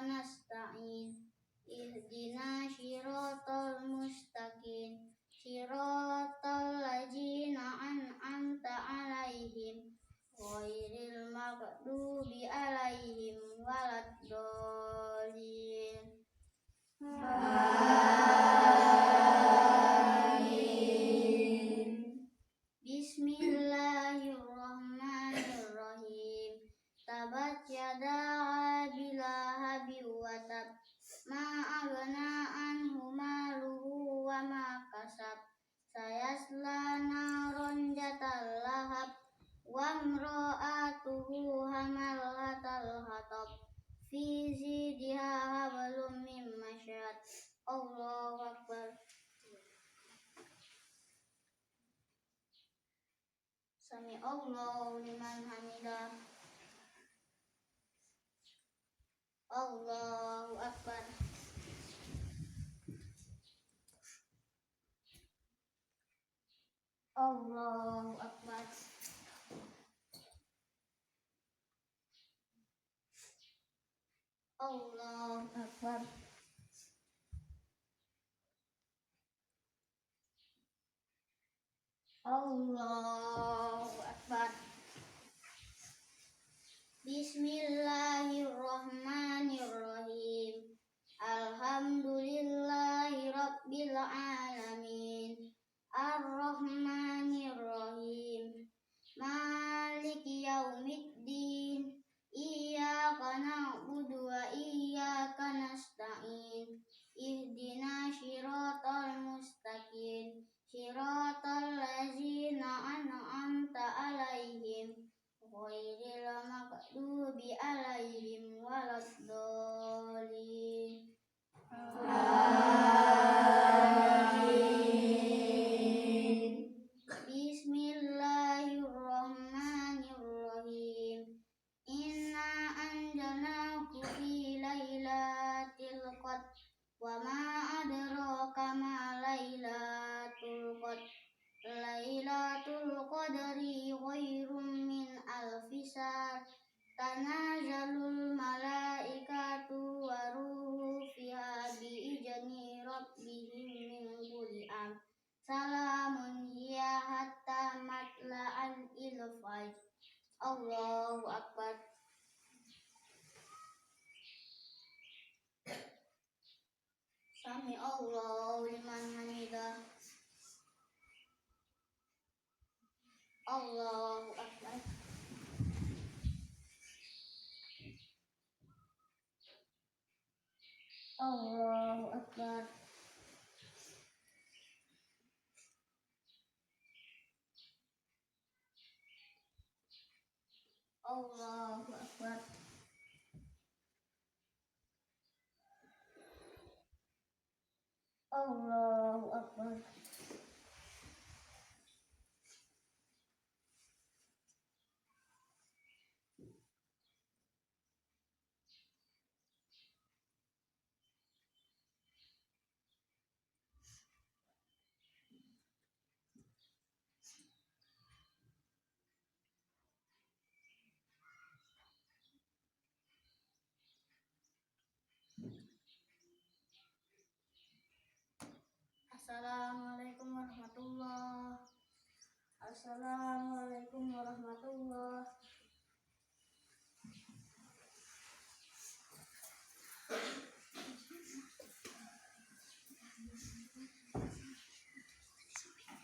nasta'in. Ihdina shiratal mustaqim. Shiratal ladzina an'amta 'alaihim ghairil maghdubi 'alaihim waladdallin. Amin. Bismillahirrahmanirrahim. Tabat yada abi lahabin wa tab, ma aghna anhu maluhu wa ma kasab, sayasla naron zatal lahab, wa imra'atuhu hamalatal hatab, fi zidiha hablum min masyad. Allahu akbar. Sami Allahu liman hamidah. Allahu akbar. Allahu akbar. Allahu akbar. Allahu akbar. Bismillahirrahmanirrahim. Alhamdulillahi rabbil alamin. Ar-Rahmanir-Rahim. Maliki yaumiddin. Iyyaka na'budu wa iyyaka nasta'in. Ihdina shiratal mustaqim. Shiratal ladzina an'amta 'alaihim ghairil maghdubi 'alaihim waladdallin. Amin. Bismillahirrahmanirrahim. Inna anjalnahu fi lailatul qadr, wa ma adraka ma lailatul qadr. Lailatul qadri khairum min alfi syahr. Tanazzalul malaikatu waruhu fiha bi'izni rabbihim min kulli amr. Salamun hiya hatta matla'il fajr. Allahu akbar. Sami Allahu liman hamidah. Allahu akbar. Allahu akbar. Allahu akbar. Allahu akbar. Assalamualaikum warahmatullahi. Assalamualaikum warahmatullahi.